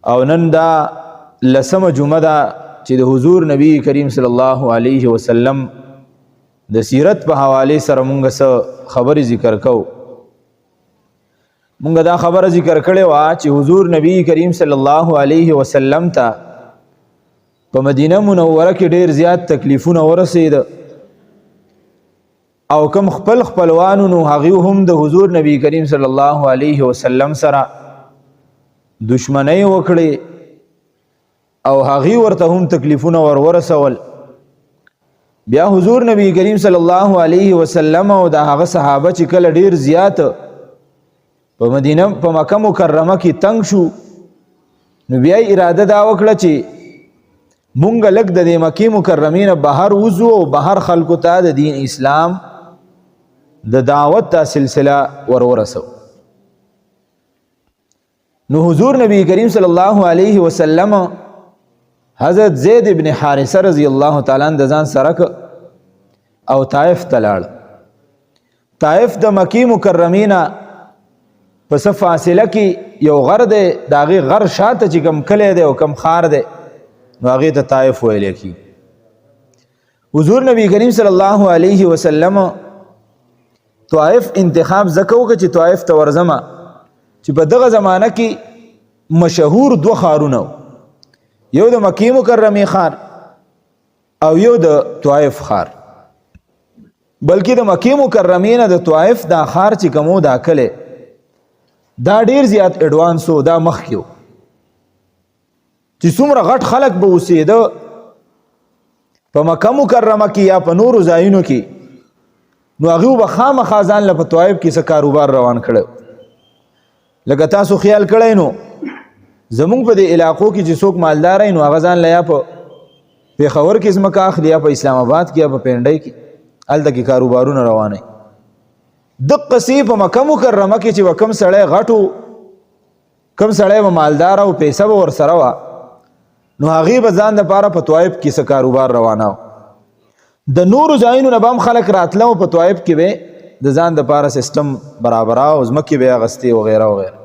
او نن دا لسم جمعه دا چې د حضور نبی کریم صلی الله علیه وسلم د سیرت په حواله سره مونږ سره خبرې ذکر کو. مونږ دا خبره ذکر کړې وا چې حضور نبی کریم صلی الله علیه وسلم ته په مدینه منوره کې ډېر زیات تکلیفونه ورسېد او کم خپلوانو نو هغه هم د حضور نبی کریم صلی الله علیه وسلم سره دشمنی وکړي او هغه ورته هم تکلیفونه ورسول. بیا حضور نبی کریم صلی الله علیه وسلم او د هغه صحابه چې کله ډیر زیات په مدینه په مکه مکرمه کې تنگ شو نو بیا اراده دا وکړه چې مونږ لږ د مکه مکرمه نه بهر وځو او بهر خلکو ته د دین اسلام د دعوت دا سلسله ورسو. نو حضور نبی کریم صلی الله علیه وسلم حضرت زید ابن حارثه رضی الله تعالی عنہ د ځان سره او طائف ته لاړ. طائف د مکی مکرمه نه پس فاصله کې یو غر دی، د هغې غر شاته چې کم کلی دی او کم خار دی نو هغې ته طائف ویلی کېږي. حضور نبی کریم صلی الله علیه وسلم طائف انتخاب ځکه وکړه چې طائف ته ورځمه چې په دغه زمانه کې مشهور دو خارونه، یو د مکی مکرمه خار او یو د طائف خار. بلکې د مکی مکرمه نه د طائف دا خار چې کومو دا کلی دا ډیر زیات اډوانس و، دا مخکې و چې څومره غټ خلک به اوسېده په مکه مکرمه کې یا په نورو ځایونو کې نو هغوی به خامخا ځان له په طائف کې څه کاروبار روان کړی. لکه تاسو خیال کړی نو زمونږ په دې علاقو کې چې څوک مالدار نو هغه ځان له یا په پېښور کې ځمکه اخلي یا په اسلام آباد کې یا په پنډۍ کې هلته کې کاروبارونه روانوي. دقه سې په مکه مکرمه کې چې به کم سړی غټو کم سړی به مالدار او پیسه به ورسره وه نو هغې به ځان دپاره په طائف کې څه کاروبار روانه. د نورو ځایونو نه به هم خلک راتله او په طائف کې به د ځان دپاره سیسټم برابراو او ځمکې به یې اخېستې وغیره وغیره.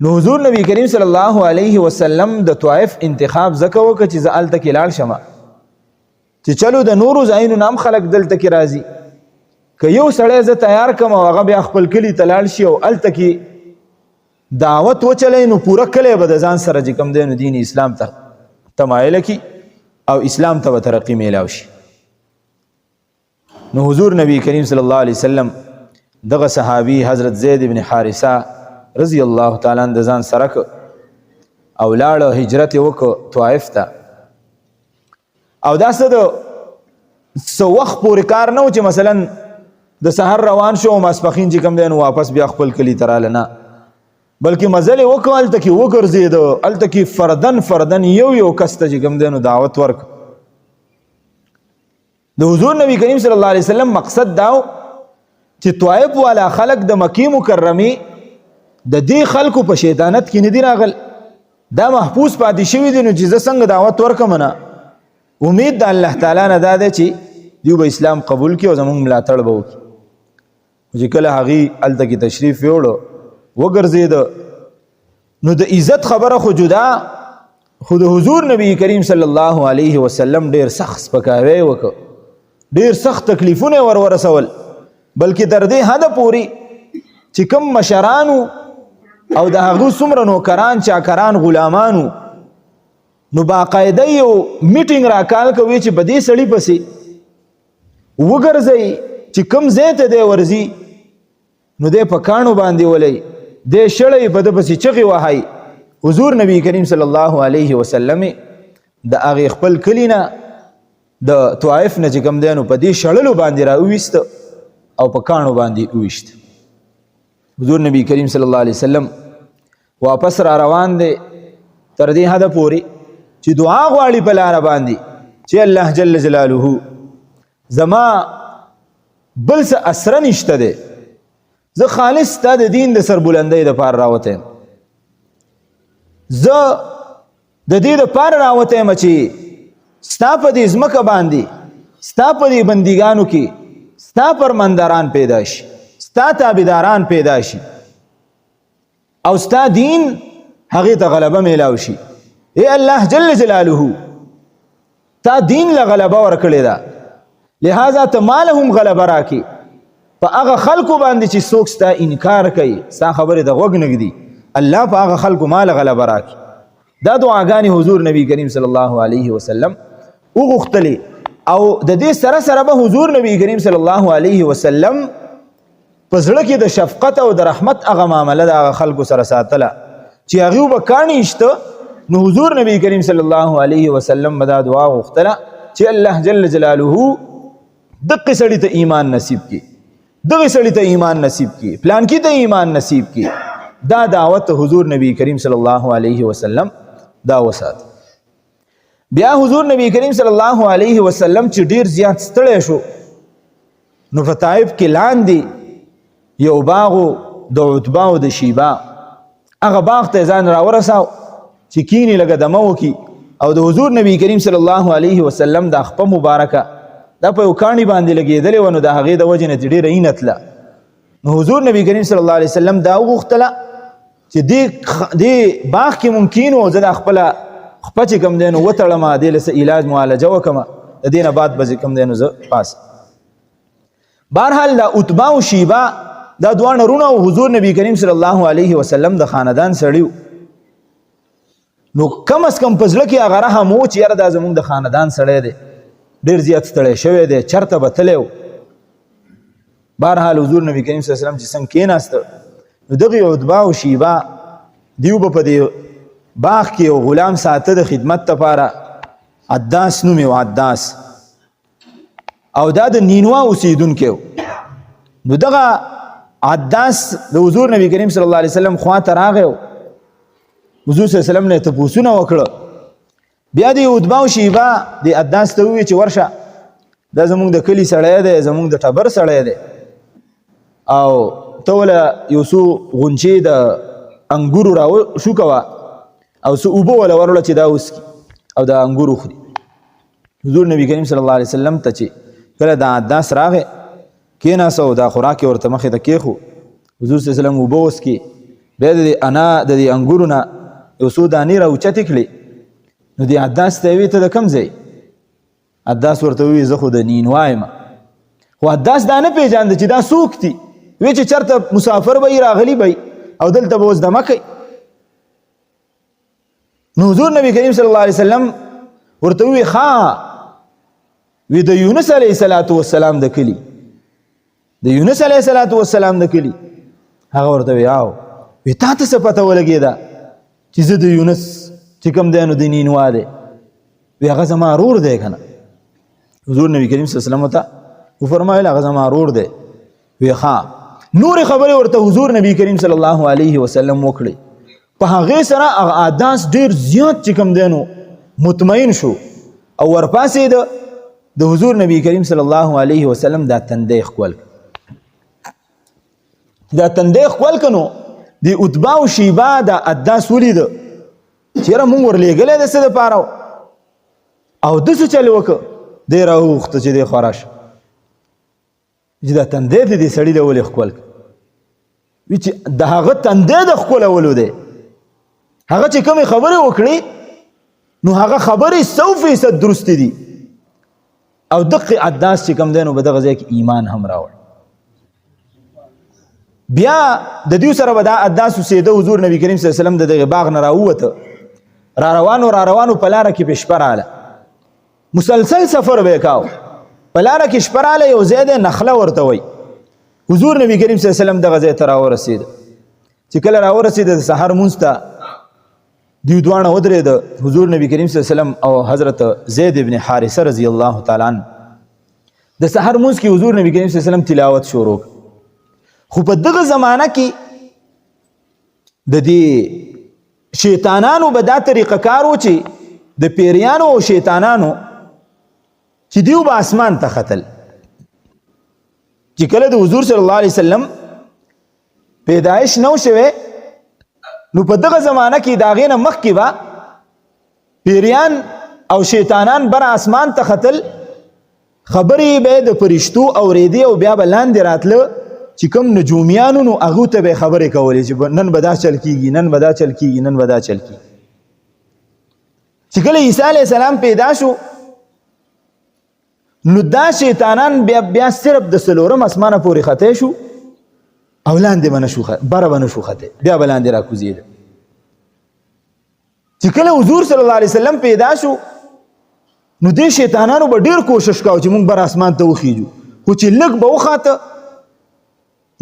نو حضور نبی کریم صلی الله علیه وسلم د طائف انتخاب ځکه وکړه چې زه هلته کې لاړ شمه چې چلو د نورو ځایونو نه هم خلک دلته کې راځي، که یو سړی زه تیار کړم او هغه بیا خپل کلي ته لاړ شي او هلته کې دعوت وچلی نو پوره کلی به د ځان سره چې کوم دی نو دین اسلام ته تمایله کي او اسلام ته به ترقي میلاو شي. نو حضور نبی کریم صلی الله علیه وسلم دغه صحابي حضرت زید ابن حارثه رضی الله تعالی عنہ د ځان سره او لاړه هجرت یې وکړه طائف ته. او دا څه وخت پورې کار نه و چې مثلا د سحر روان شو او ماسپښین چې کوم دی نو واپس بیا خپل کلي ته راله، نه، بلکې مزل یې وکړه هلته کې وګرځېده، هلته کې فردن یو کس ته چې کوم دی نو دعوت ورکړه. د حضور نبی کریم صلی الله علیه وسلم مقصد دا و چې طائف والا خلق د مکی مکرمې د دې خلکو په شیطانت کې نه دي راغل، دا محفوظ پاتې شوي دي. نو چې زه څنګه دعوت ورکړم نه امید د الله تعالی نه دا دی چې دیو به اسلام قبول کړي او زموږ ملاتړ به وکړي. چې کله هغې هلته کې تشریف یوړو وګرځېده نو د عزت خبره خو جدا، خو د حضور نبی کریم صلی الله علیه وسلم ډېر سخت سپکاوی وکړ، ډېر سخت تکلیفونه ورسول. بلکې تر دې حده پورې چې کوم مشرانو او د هغو څومره نوکران چاکران غلامانو نو باقاعده یو میټینګ راکال کوي چې په دې سړي پسې وګرځئ چې کوم ځای ته دی ورځي نو دی په کاڼو باندې ولی دی شړی په ده پسې چغې وهئ. حضور نبی کریم صلی الله علیه وسلم د هغې خپل کلي نه د طائف نه چې کوم دی نو په دې شړلو باندې راوویسته او په کاڼو باندې وویشته. حضور نبی کریم صلی الله علیه وسلم واپس را روان دی تر دې حده پورې چې دعا غواړي په لاره باندې چې الله جل جلاله زما بل څه اسره نشته دی، زه خالص ستا د دین د سربلندۍ دپاره راوتی یم، زه د دې دپاره راوتی یم چې ستا په دې ځمکه باندې ستا په دې بندیګانو کې ستا فرمانداران پیدا شي، ستا تابعداران پیدا شي او ستا دین هغه ته غلبه میلاو شي. اے الله جل جلاله تا دین له غلبه ورکړی دا، لہذا ته مال هم غلبه راکې په هغه خلکو باندې چې څوک ستا انکار کوي، ستا خبرې د غوږ نه ږدي، الله په هغه خلکو مال غلبه راکې. دا دعاګانې حضور نبی کریم صلی الله علیه وسلم وغوښتلې، او د دې سره سره به حضور نبی کریم صلی الله علیه وسلم په زړه کې د شفقت او د رحمت هغه معامله د هغه خلکو سره ساتله چې هغوی به کاڼي شته، نو حضور نبی کریم صلی الله علیه وسلم به دا دعا غوښتله چې الله جل جلاله دغه سړي ته ایمان نصیب کړي، دغه سړي ته ایمان نصیب کړي، پلانکي ته ایمان نصیب کړي. دا دعوت حضور نبی کریم صلی الله علیه وسلم دا وسات. بیا حضور نبی کریم صلی الله علیه وسلم چې ډیر زیات ستړی شو، نو په طائف کې لاندې یو باغ د عتبه او د شیبه، هغه باغ ته ځان راورساو چې کینی لګه دمه وکي، او د حضور نبی کریم صلی الله علیه وسلم د خپه مبارکه دا په یو کاڼي باندې لګېدلې وه، نو د هغې د وجې نه ډېره اینه تله. نو حضور نبی کریم صلی الله علیه وسلم دا وغوښتله چې دې باغ کې ممکن و زه دا خپله خپه چې کوم دی نو وتړمه، دې له څه علاج معالجه وکړمه، د دې نه بعد به چې کوم دی نو زه پاس. بهرحال دا عتبه او شیبه دا دواړه رونه او حضور نبی کریم صلی الله علیه وسلم د خاندان سړي، نو کم از کم په زړه کې هغه رحم و چې یاره دا زموږ د خاندان سړی دی، ډېر زیات ستړی شوی دی، چرته به تلی و. بهرحال حضور نبی کریم صلی الله علیه وسلم چې څنګه کېناسته، نو دغې عتبه او شیبه دیو به په دې باغ کې یو غلام ساته د خدمت لپاره، عداس نوم یې و، عداس، او دا د نینوا اوسېدونکی و. نو دغه عداس د حضور نبی کریم صلی الله علیه وسلم خوا ته راغی، حضور صلی الله علیه وسلم نه تپوسونه وکړه. بیا د عتبه او شیبه د عداس ته وویل چې ورشه، دا زموږ د کلي سړی دی، زموږ د ټبر سړی دی، او ته وله یو څو غونچې د انګورو راوشوکوه او څه اوبه وله وروړه چې دا وڅکي او د انګور وخوري. حضور نبی کریم صلی الله علیه وسلم ته چې کله دا عداس راغی کېناسته او دا خوراک یې ورته مخې ته کېښو، حضور صلی الله علیه وسلم اوبه وڅکي، بیا د دې انګورو نه یو څو دانې راوچتې کړې. نو دې عداس ته یې ویې ته د کوم ځای؟ عداس ورته وویل زه خو د نینوا یم. خو عداس دا نه پېژانده چې دا څوک دي، وی چې چېرته مسافر به یې راغلی به او دلته به اوس دمه کوي. نو حضور نبی کریم صلی الله علیه وسلم ورته وویل ښه، وی د یونس علیه السلام د کلي، د یونس علیه السلام د کلي. هغه ورته وی او وی تا ته څه پته ولګېده چې زه د یونس چې کوم دی نو د نینوا دی؟ وی هغه زما رور دی که نه؟ حضور نبی کریم صلی الله علیه وسلم ته وفرمایل هغه زما رور دی. وی ښه، نورې خبرې ورته حضور نبی کریم صلی الله علیه وسلم وکړې. په هغې سره هغه عداس ډېر زیات چې کوم دی نو مطمئن شو او ورپاسېده. د حضور نبی کریم صلی الله علیه وسلم دا تندی ښکول، دا تندی ښکول که نو د عتبه او شیبه دا عداس ولیده چې یاره مونږ ورلېږلی د څه دپاره او داسې چل وکړه، دی راوغوښته چې دی خورا شه چې دا تندی د دې سړي د ولې ښکول که؟ وی چې د هغه تندی د ښکلولو دی، هغه چې کومې خبرې وکړي نو هغه خبرې 100% درستې دي، او دقې عداس چې کوم دی نو په دغه ځای کې ایمان هم راوړ. بیا د دوی سره به دا عداس اوسېده. حضور نبی کریم صلی الله علیه وسلم د دغې باغ نه راووته، را روانو په لاره کې به شپه راله، مسلسل سفر به یې کاو، په لاره کې شپه راله، یو ځای دی نخله ورته وایي. حضور نبی کریم صلی الله علیه وسلم دغه ځای ته راورسېده. چې کله راورسېده د سحر مونځ ته دوی دواړه ودرېده، حضور نبی کریم صلی الله علیه وسلم او حضرت زید ابن حارثه رضی الله تعالی عنه. د سحر مونځ کې حضور نبی کریم صلی الله علیه وسلم تلاوت شروع. خو په دغه زمانه کې د دې شیطانانو به دا طریقه کار و چې د پیریانو او شیطانانو چې دیو به اسمان ته ختل. چې کله د حضور صلی الله علیه وسلم پیدایش نو شوه، نو په دغه زمانه کې د هغې نه مخکې به پیریان او شیطانان بر اسمان ته ختل، خبرې به د فرشتو اورېدې او بیا به لاندې راتله چې کوم نجومیانو نو هغو ته به یې خبرې کولې چې نن به دا چل کېږي، نن به دا چل کېږي، نن به دا چل کېږي. چې کله عیسی علیه السلام پیدا شو نو دا شیطانان بیا صرف د څلورم اسمانه پورې خطی شو او لاندې به نه شو بره به نه شو خطی، بیا به لاندې راکوزېده. چې کله حضور صلی الله علیه وسلم پیدا شو نو دې شیطانانو به ډېر کوشش کاوه چې موږ بر اسمان ته وخیږو، خو چې لږ به وخاته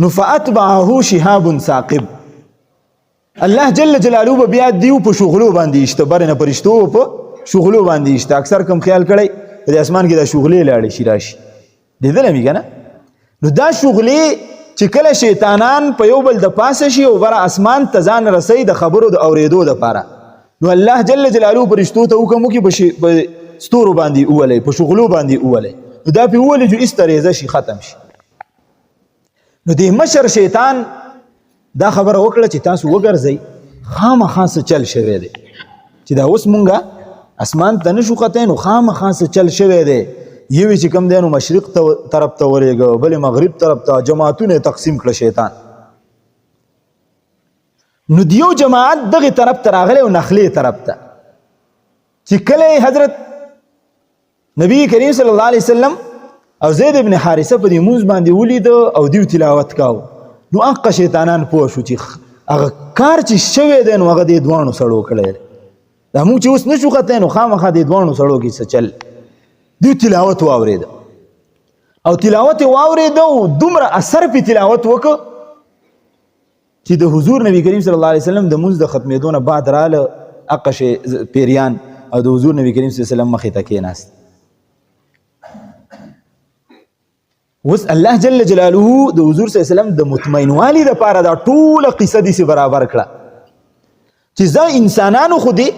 نو فاتبعه شهاب ثاقب. الله جل جلاله به بیا دیو په شغلو باندې ایشته، بر نه پرشتو په شغلو باندې ایشته. اکثر کم خیال کړی په اسمان کې دا شغلې لاړې شي راشي لیدلی مې که نه. نو دا شغلې چې کله شیطانان په یو بل د پاسه شي او بره اسمان ته ځان رسوي د خبرو د اورېدو دپاره، نو الله جل جلاله پرشتو ته حکم وکړي په ستورو باندې وولئ، په شغلو باندې وولئ. نو دا پې وولي جو ایسته شي ختم شي. نو د مشر شیطان دا خبره وکړه چې تاسو وګرځئ خامخا څه چل شوی دی چې دا اوس مونږه اسمان ته نشو ختی، نو خامخا څه چل شوی دی. یوې چې کوم دی نو مشرق طرف ته ورېږه، بلې مغرب طرف ته، جماعتونه یې تقسیم کړه شیطان. نو دیو جماعت دغې طرف ته راغلی او نخلې طرف ته، چې کله حضرت نبی کریم صلی الله علیه وسلم او زید ابن حارثه په دې مونځ باندې ولید او دیو تلاوت کاو، نو هغه شیطانان پوه شو چې هغه کار چې شوی دی نو هغه دې دواړو سړو کړی دی. دا موږ چې اوس نشو ختلی نو خامخا دې دواړو سړو کې څه چل. دوی تلاوت واورېده او تلاوت یې واورېده او دومره اثر پې تلاوت وکړه چې د حضور نبی کریم صلی الله علیه وسلم د مونځ د ختمېدو نه بعد راله هغه پیریان او د حضور نبی کریم صلی الله علیه وسلم مخې ته کېناست. اوس الله جل جلاله د حضور صلی الله علیه وسلم د مطمئنوالي دپاره دا ټوله قصه داسې برابر کړه چې زه انسانانو خو دې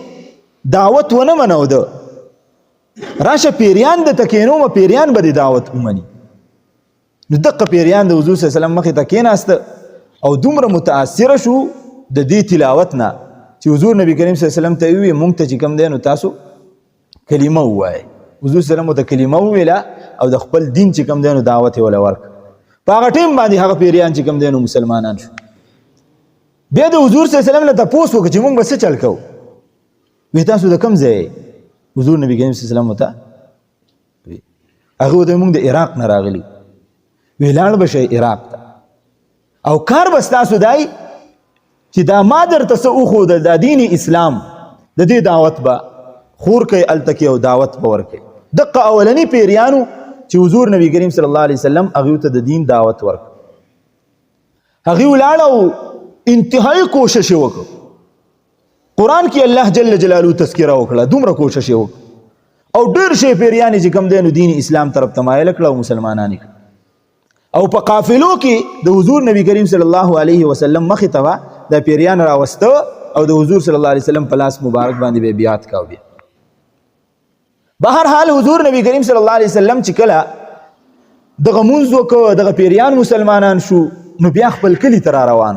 دعوت ونه منو ده، راشه پیریان د تکینومه پیریان به د دعوت ومني. نو دقه پیریان د حضور صلی الله علیه وسلم مخې ته کېناسته او دومره متاثره شو د دې تلاوت نه چې حضور نبی کریم صلی الله علیه وسلم ته وویل مونږ ته چې کوم دی نو تاسو کلمه ووایئ. حضور صلی الله علیه وسلم ته کلمه وویله او د خپل دین چې کوم دی نو دعوت یې وله ورکړه. په هغه ټیم باندې هغه پیریان چې کوم دی نو مسلمانان شو. بیا د حضور صلی الله علیه وسلم نه تپوس وکړه چې مونږ به څه چل کوو. وی تاسو د کوم ځای؟ حضور نبی کریم صلی الله علیه وسلم ته هغه ورته مونږ د عراق نه راغلي. وی لاړ به شئ عراق ته او کار به ستاسو دی چې دا ما درته څه وښوده د دین اسلام د دې دعوت به خور کوئ هلته کې او دعوت به ورکوئ. دقه اولني پیریانو چې حضور نبی کریم صلی الله علیه وسلم هغوی ته د دین دعوت ورکړ، هغوی ولاړه او انتهایی کوشش یې وکړ. قرآن کې الله جل جلاله تذکره وکړه، دومره کوشش یې وکړ او ډېر شی پیریانې چې کوم دی نو دین اسلام طرف ته مایله کړه او مسلمانان یې کړه. او په قافلو کې د حضور نبی کریم صلی الله علیه وسلم مخې ته به دا پیریان راوسته او د حضور صلی الله علیه وسلم په لاس مبارک باندې به بیعت کاو. بیا بهرحال حضور نبی کریم صلی الله علیه وسلم چې کله دغه مونځ وکړه دغه پیریان مسلمانان شو نو بیا خپل کلي ته را روان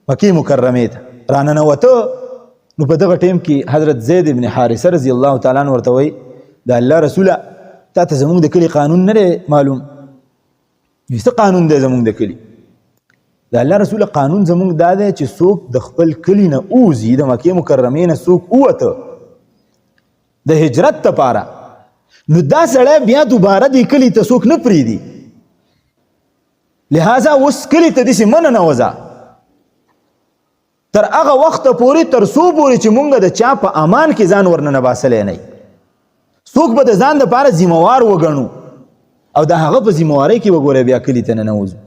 مکې مکرمې ته راننوته. نو په دغه ټیم کې حضرت زید ابن حارثه رضی الله تعالی عنه ورته وایي د الله رسوله تا ته زموږ د کلي قانون نه دی معلوم؟ څه قانون دی زموږ د کلي؟ د الله رسوله قانون زموږ دا دی چې څوک د خپل کلي نه اوځي د مکې مکرمې نه څوک ووته د هجرت دپاره نو دا سړی بیا دوباره دې کلي ته څوک نه پرېږدي. لہذا اوس کلي ته داسې مه ننوځه تر هغه وخته پورې تر څو پورې چې مونږ د چا په امان کې ځان ورننه باسلی نه. څوک به د ځان دپاره ذمهوار وګڼو او د هغه په ذمهوارۍ کې وګوری بیا کلي ته ننوځو.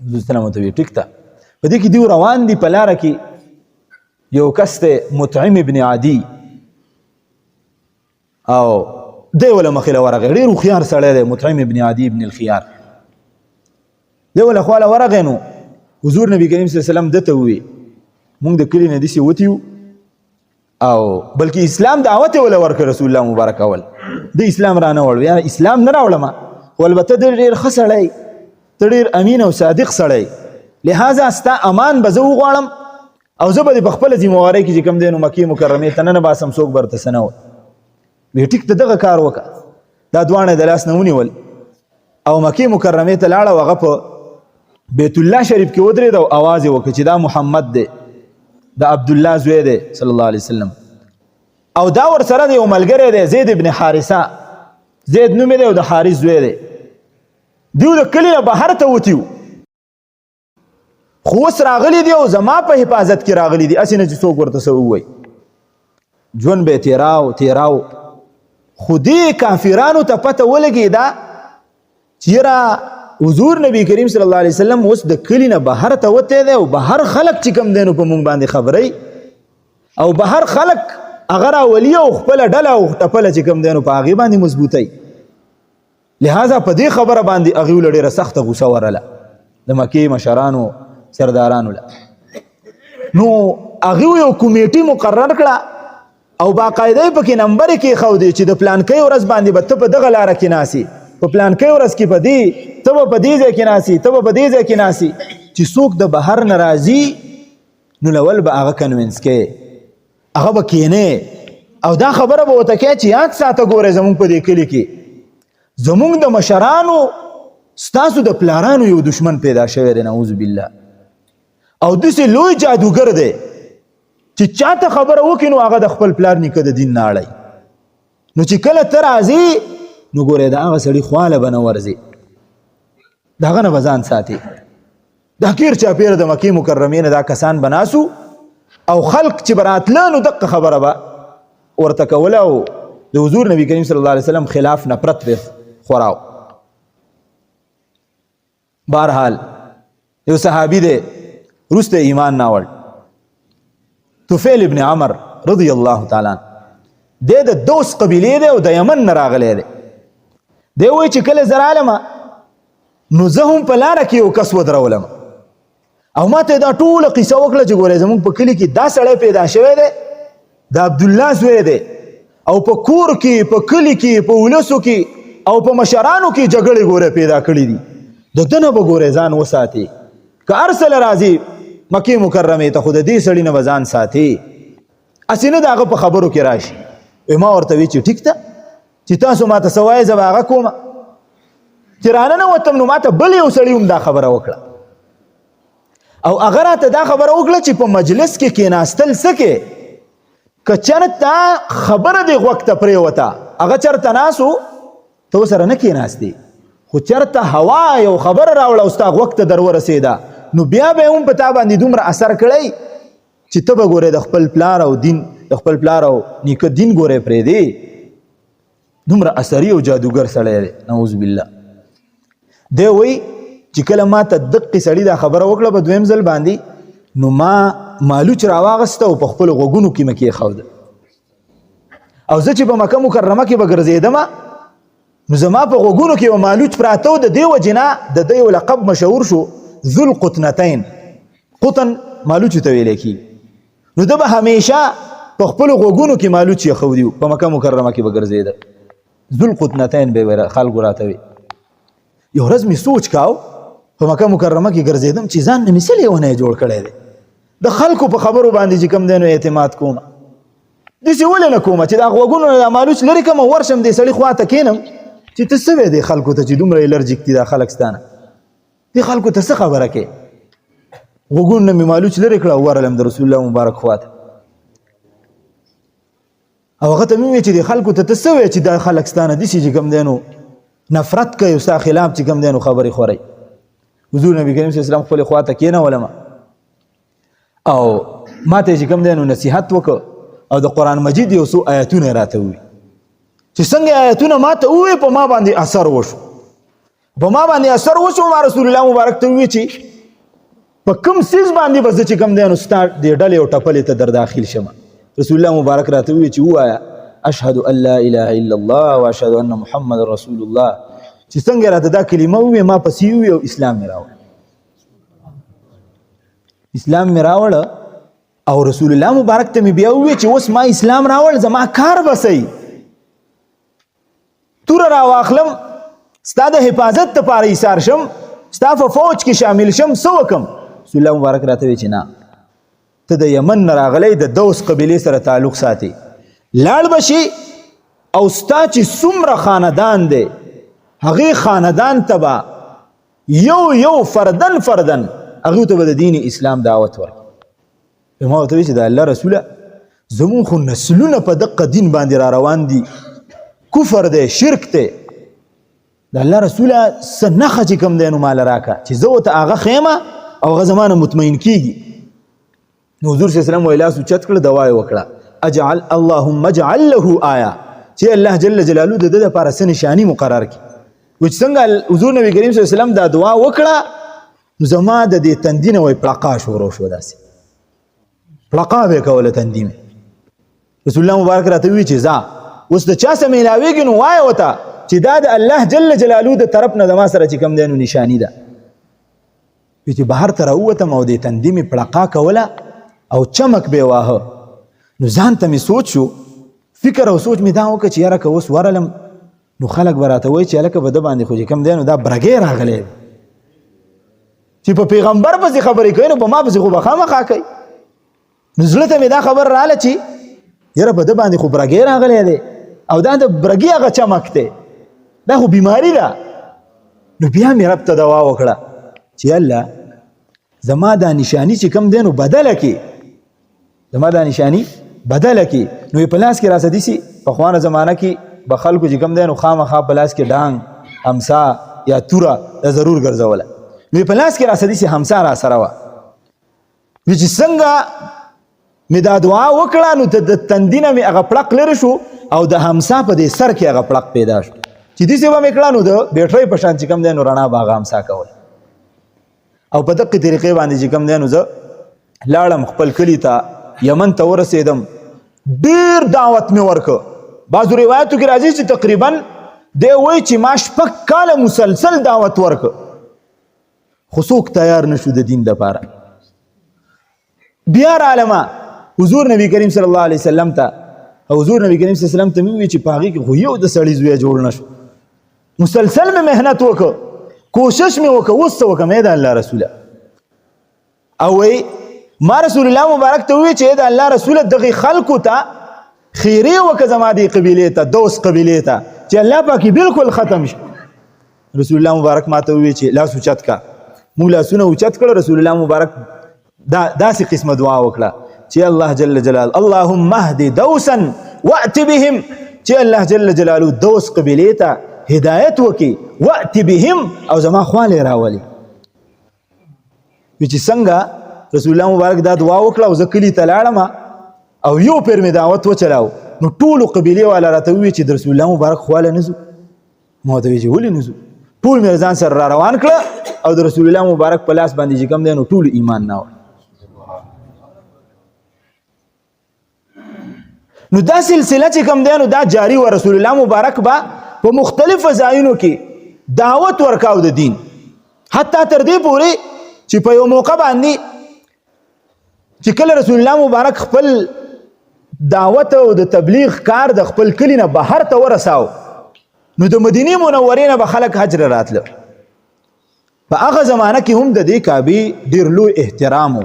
حضور سلام ورته ویل ټیک ده. په دې کې دوی روان دي په لاره کې یو کس دی مطعم ابن عدي او دی وله مخې له ورغی. ډېر هوښیار سړی دی مطعم ابن عدي ابن الخيار. دی وله خواله ورغی نو حضور نبی کریم صلی الله علیه وسلم دته ووی مونږ د کلي نه داسې وتي او بلکې اسلام دعوت یې وله ورکړ رسول الله مبارک اول د اسلام را نه وړ. یا اسلام نه راوړمه خو البته ته ډېر ښه سړی، ته ډېر امین او صادق سړی، لہذا ستا امان به زه وغواړم او زه به دې په خپله ذمهوارۍ کې چې کوم دی نو مکې مکرمې ته نه باسم څوک به ورته څه نه وایي. وی ټیک ته دغه کار وکړه. دا دواړه د لاس نه ونیول او مکې مکرمې ته لاړه او هغه په بیت الله شریف کې ودرېد او اواز یې وکړ چې دا محمد دی د عبدالله زوی دی صلی الله علیه وسلم او دا ورسره د یو ملګری دی زید ابن حارثه زید نوم دی او د حارث زوی دی دیو د کلي نه بهر ته وتي خو اوس راغلی دی او زما په حفاظت کې راغلی دی هسې نه چې څوک ورته څه ووایي ژوند به یې تیراو خو دې کافرانو ته پته ولګېده چې یاره حضور نبی کریم صلی الله علیه وسلم اوس د کلي نه بهر ته وتی دی او بهر خلک چې کوم دی نو په مونږ باندې خبرئ او بهر خلک هغه راولي او خپله ډله او ټپله چې کوم دی نو په هغې باندې مضبوطوي لهذا په دې خبره باندې هغوی له ډېره سخته غوسه ورله د مکې مشرانو سردارانو له نو هغوی یو کمیټي مقرر کړه او باقاعده یې پکې نمبر یې کېښودی چې د پلانکۍ ورځ باندې به ته په دغه لاره کې ناسې په پلانکۍ ورځ کې په دې ته به په دې ځای کې ناسې ته به په دې ځای کې ناسې چې څوک د بهر نه راځي نو لول به هغه کنوینس کې هغه به کینې او دا خبره به ورته کوې چې یاد ساته ګورئ زموږ په دې کلي کې زموږ د مشرانو ستاسو د پلارانو یو دشمن پیدا شوی دی نعوذ بالله او داسې لوی جادوګر دی چې چاته خبره وکړي نو هغه د خپل پلار نیکه د دین نه اړوي نو چې کله ته راځې نو ګورې د هغه سړي خواله به نه ورځې د هغه نه به ځان ساتې دا کیر چاپېره د مکې مکرمې نه دا کسان به ناسو او خلق چې به راتله نو دقه خبره به ورته کوله او د حضور نبی کریم صلی الله علیه وسلم خلاف نفرت به خوراو بهرحال یو صحابي دی وروسته ایمان ناوړ طفیل ابن عمر رضی الله تعالی عنه دی د دوس قبیلې دی او د یمن نه راغلی دی دی وایي چې کله زه رالمه نو زه هم په لاره کې یو کس ودرولم او ما ته دا ټوله قصه وکړه چې ګورې زموږ په کلي کې دا سړی پیدا شوی دی د عبدالله زوی دی او په کور کې په کلي کې په ولسو کې او په مشرانو کې جګړې ګوره پیدا کړي دي د ده نه به ګورې ځان وساتې که هر څه راځي مکې مکرمې ته خو د دې سړي نه به ځان ساتې هسې نه د هغه په خبرو کې راشي ما ورته وی چې ټیک ته چې تاسو ما ته څه وایئ زه به هغه کومه چې راننوتم نو ما ته بل یو سړي هم دا خبره وکړه او هغه راته دا خبره وکړه چې په مجلس کې کېناستل څه کې که چېرته خبره دې غوږ ته پرېوته هغه چېرته ناسو ته ورسره نه کېناستې خو چېرته هوا یو خبره راوړه او ستا غوږ ته در ورسېده نو بیا به هم په تا باندې دومره اثر کړی چې ته به ګورې د خپل پلار او دین د خپل پلار او نیکه دین ګورې پرېږدې دومره اثري او جادوګر سړی دی نعوذ بالله دی وایي چې کله ما ته دقې سړي دا خبره وکړه په دویم ځل باندې نو ما مالوچ راواغسته او په خپلو غوږونو کې مې کېښوده او زه چې په مکه مکرمه کې به ګرځېدمه نو زما په غوږونو کې به مالوچ پراته و د دې وجې نه د ده یو لقب مشهور شو ذو القطنتین قطن مالوچو ته ویلی کېږي نو ده به همیشه په خپلو غوږونو کې مالوچ ایښودي و په مکه مکرمه کې به ګرځېده ذو القطنتین به خلکو راته وي یو ورځ مې سوچ کاو په مکه مکرمه کې ګرځېدم چې ځان نه مې څه لیونی جوړ کړی دی د خلکو په خبرو باندې چې کوم دی نو اعتماد کومه داسې ولې نه کومه چې دا غوږونو نه دا مالوچ لرې کړم او ورشم دې سړي خوا ته کښېنم چې ته څه وی دی خلکو ته چې دومره الرجیک دي دا خلک ستانه دې خلکو ته څه خبره کې غوږونو نه مې مالوچ لرې کړه او ورغلم د رسول الله مبارک خوا ته او هغه ته مې وویل چې دې خلکو ته ته څه وی چې دا خلک ستانه داسې چې کوم دی نو نفرت کوي او ستا خلاف چې کوم دی نو خبرې خورئ حضور نبی کریم صلی الله علیه وسلم خپلې خوا ته کېنولمه او ما ته چې کوم دی نو نصیحت وکړه او د قرآن مجید یو څو آیتونه راته ووي چې څنګه آیتونه ما ته ووایي په ما باندې اثر وشو په ما باندې اثر وشو ما رسول الله مبارک ته ووایي چې په کوم څیز باندې به زه چې کوم دی نو ستا دې ډلې او ټپلې ته در داخل شم رسول الله مبارک راته ووایي چې ووایه اشهد ان لا اله الا الله واشهد ان محمد رسول الله چې څنګه راته دا کلمه ووایي ما پسې ووایي او اسلام مې راوړ اسلام مې راوړه او رسول الله مبارک ته مې بیا ووایي چې اوس ما اسلام راوړ زما کار به صحیح توره راواخلم ستا د حفاظت دپاره ایثار شم ستا په فوج کې شامل شم څه وکړم رسول الله مبارک راته وایي چې نه ته د یمن نه راغلی د دوس قبیلې سره تعلق ساتي لاړ به شي او ستا چې څومره خاندان دی هغه خاندان تبا یو فردن هغه ته د دین اسلام دعوت ورکړي. ما ورته چې د الله رسوله زمون خو نسلونه په دقه دین باندې را روان دي، کفر دی، شرک دی، د الله رسوله څه نښه چې کوم دی نو مال راکړه چې زه ورته هغه خیمه او هغه زمانه مطمئن کیږي. نو حضور صلی الله علیه وسلم ویلاس اوچت کړه، دعا یې وکړه اجعل اللهم اجعل له آیه، چې الله جل جلاله د ده دپاره څه نشاني مقرر کړي. و چې څنګه حضور نبی کریم صلی الله علیه وسلم دا دعا وکړه نو زما د دې تندي نه وایي پړقا شروع شو، داسې پړقا به یې کوله تندي مې. رسول الله مبارک راته ووایي چې ځه اوس د چا څه میلاویږي نو وایه ورته چې دا د الله جل جلاله د طرف نه زما سره چې کوم دی نو نشاني ده. چې بهر ته راووتم او د تندي مې پړقا کوله او چمک به یې واهه، نو ځان ته مې سوچ شو، فکر او سوچ مې دا وکړه چې یاره که اوس ورلم نو خلک به راته وایي چې هلکه په ده باندې خو چې کوم دی نو دا برګی راغلی چې په پیغمبر پسې خبرې کوي نو په ما پسې خو به خامخا کوي. نو زړه ته مې دا خبر راغله چې یاره په ده باندې خو برګی راغلی دی او دا د برګي هغه چمک دی، دا خو بیماری ده. نو بیا مې رب ته دعا وکړه چې الله زما دا نشانی چې کوم دی نو بدله کړي، زما دا نشانی بدله کړي. نو په لاس کې راسه دیسي پخوانه زمانه کې به خلکو چې کوم دی نو خامخا په لاس کې ډانګ همسا یا توره دا ضرور ګرځوله. نو په لاس کې راسه دیسي همسا را سره وه. چې څنګه مې دا دعا وکړه نو د تندي نه مې هغه پړق لرې شو او د همسا په دې سر کې هغه پړق پیدا شو چې داسې به مې کړه نو د بیټرۍ په شان چې کوم دی نو رڼا به هغه همسا کوله. او په دقې طریقې باندې چې کوم دی نو زه لاړم خپل کلي ته، یمن ته ورسېدم، ډېر دعوت مې ورکه. بعضو روایتو کې راځي چې تقریبا دی وایي چې ما 6 کاله مسلسل دعوت ورکه، خو څوک تیار نشو د دین دپاره. بیا رالمه حضور نبی کریم صلی الله علیه وسلم ته، او حضور نبی کریم صلی الله علیه وسلم ته مې ووایي چې په هغې کې خو یو د سړي زوی جوړ نه شو. مسلسل مې محنت وکړه، کوشش مې وکړه، اوس څه وکړم ای د الله رسوله؟ او وایي ما رسول الله مبارک ته ووایي چې د الله رسوله دغې خلکو ته خیرې وکړه زما دې قبیلې ته، دوس قبیلې ته، چې الله پاکې بالکل ختم شي. رسول الله مبارک ما ته ووایي چې لاس اوچت کا. موږ لاسونه اوچت کړه، رسول الله مبارک داسې قسمه دعا وکړه چې الله جل جلاله اللهم اهد دوسا وأت بهم، چې الله جل جلاله دوس قبیلې ته هدایت وکړي، وأت بهم او زما خواله راولي. چې څنګه رسول الله مبارک دا دعا وکړه او زه کلي ته لاړم او یو پیر مې دعوت وچلاو، نو ټولو قبیلې والا راته ووایي چې د رسول الله مبارک خواله نه ځو. ما ورته ووایي چې ولې نه ځو؟ ټول مې ځان سره را روان کړه او د رسول الله مبارک په لاس باندې چې کوم دی نو ټولو ایمان نه وړ. نو دا سلسله چې کوم دی نو دا جاری و. رسول الله مبارک با په مختلفو ځایونو کې دعوت ورکاو د دین، حتی تر دې پورې چې په یو موقع باندې چې کله رسول الله مبارک خپل دعوت او د تبلیغ کار د خپل کلی نه بهر ته ورساو نو د مدینې منورې نه به خلک حج راتله. په هغه زمانه کې هم د دې کعبې ډېر لوی احترام و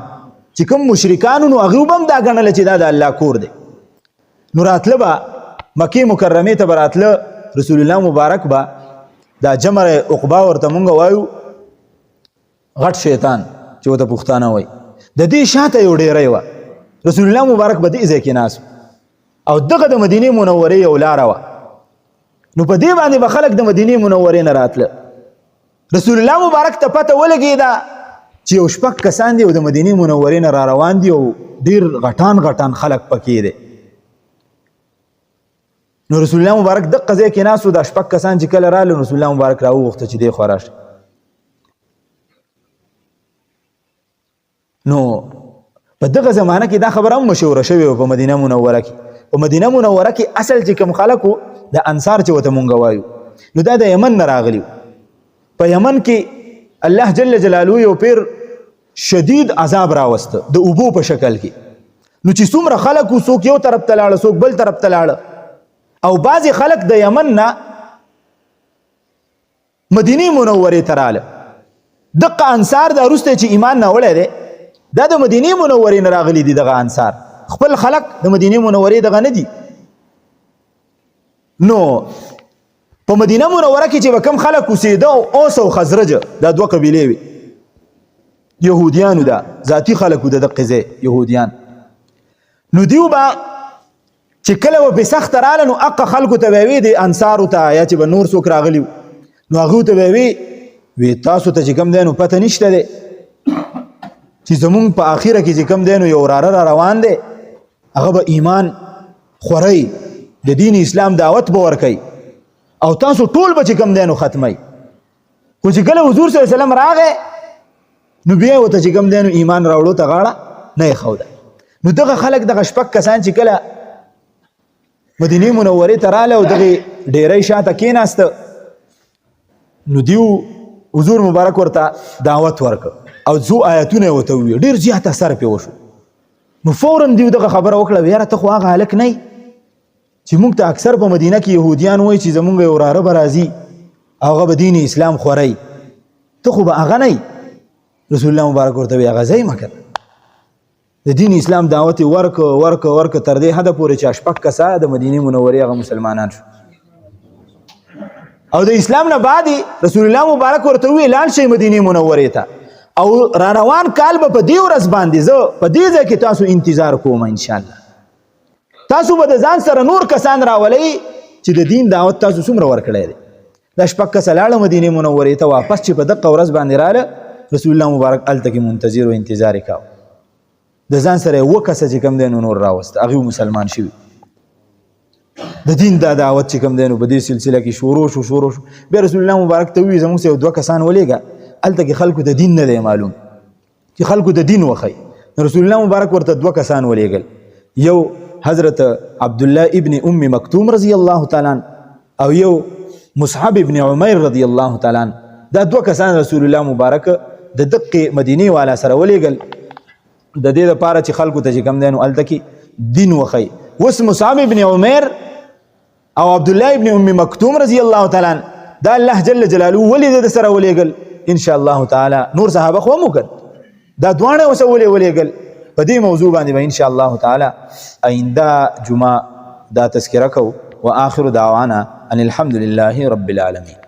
چې کوم مشرکانو نو هغوی به هم دا ګڼله چې دا د الله کور دی. نو راتله به مکې مکرمې ته به راتله رسول الله مبارک به دا جمر عقبه ورته مونږ وایو، غټ شیطان چې ورته پښتانه وایي، د دې شاته یو ډیری وه. رسول الله مبارک به دې ځای کې ناست او دغه د مدینې منورې یو لاره وه. نو په دې باندې به خلک د مدینې منورې نه راتله. رسول الله مبارک ته پته ولګېده چې یو 6 کسان دي او د مدینې منورې نه را روان دي او ډېر غټان خلک پکې دي. نو رسول الله مبارک دغه ځای کې ناست و، دا 6 کسان چې کله راغله رسول الله مبارک راوغوښته چې دی خوا راشه. نو په دغه زمانه کې دا خبره هم مشهوره شوې وه په مدینه منوره کې. په مدینه منوره کې اصل چې کوم خلک و د انصار چې ورته مونږ وایو نو دا د یمن نه راغلي وو. په یمن کې الله جل جلاله یو پیر شدید عذاب راوسته د اوبو په شکل کې. نو چې څومره خلک و څوک یو طرف ته لاړه څوک بل طرف ته لاړه او بعضې خلک د یمن نه مدینې منورې ته راله. دغه انصار دا وروسته چې ایمان نه وړی دی دا د مدینې منورې نه راغلي دي. دغه انصار خپل خلک د مدینې منورې دغه نه دي. نو په مدینه منوره کې چې به کوم خلک اوسېده اوس او خزرج دا دوه قبیلې وي یهودیانو دا ذاتي خلکو د دقې ځای یهودیان نو دیو به چې کله به سخت رااله نو اقا خلکو ته به وي د انصارو ته یا چې به نور څوک راغلي نو هغوی ته به وي تاسو ته چې کوم دی نو پته نشته دی چې زمونږ په آخره کې چې کوم دی نو یو وراره را روان دی هغه به ایمان خورئ د دین اسلام دعوت به ورکوي او تاسو ټول به چې کوم دی نو ختمی خو چې کله حضور صلی الله علیه وسلم راغی نو بیا ورته چې کوم دی نو ایمان راوړو ته غاړه نه یې ښوده نو دغه خلک دغه شپږ کسان چې کله مدینې منورې ته راله او دغې ډیرۍ شاته کېناسته نو دیو حضور مبارک ورته دعوت ورکړ او څو آیتونه یې ورته وویل ډېر زیات اثر پرې وشو نو فورا دیو دغه خبره وکړه یاره ته خو هغه هلک نه چې موږ ته اکثر په مدینه کې یهودیان وایي چې زمونږ یو وراره به راځي هغه به دین اسلام خورئ ته خو به هغه نه رسول الله مبارک ورته وی هغه ځای مه کړه د دین اسلام دعوت یې ورکه تر دې حده پورې چې شپږ کسه د مدینې منورې هغه مسلمانان شو او د اسلام نه بعد رسول الله مبارک ورته وی لاړ شئ مدینې منورې ته او را روان کال به په دې ورځ باندې زه په دې ځای کې تاسو انتظار کوم انشاءالله تاسو به د ځان سره نور کسان راولئ چې د دین دعوت تاسو څومره ورکړی دی دا شپږ کسه لاړه مدینې منورې ته واپس چې په دغه ورځ باندې راله رسول الله مبارک هلته کې منتظر و انتظار یې کاوه د ځان سره یې اووه کسه چې کوم دی نو نور راوسته هغوی مسلمان شوي د دین دا دعوت چې کوم دی نو په دې سلسله کې شروع شو بیا رسول الله مبارک ته ووایي زموږ یو دوه کسان ولېږه هلته کې خلکو ته دین نه دی معلوم چې خلکو ته دین وښیي رسول الله مبارک ورته دوه کسان ولېږل یو حضرت عبدالله ابن ام مکتوم رضی الله تعالی او یو مصعب ابن عمیر رضی الله تعالی دا دوه کسان رسول الله مبارک د دقې مدینې والا سره ولېږل د دې لپاره چې خلکو ته چې کوم دی نو هلته کې دین وښیي اوس مصعب ابن عمیر او عبدالله ابن ام مکتوم رضی الله تعالی دا الله جل جلاله ولې د سره ولېږل ان شاء الله تعالی نور صحابه خو هم وکړ دا دواړه اوس ولېږل په دې موضوع باندې به ان شاء الله تعالی آینده جمعه دا تذکره کوو واخر دعوانا ان الحمد لله رب العالمين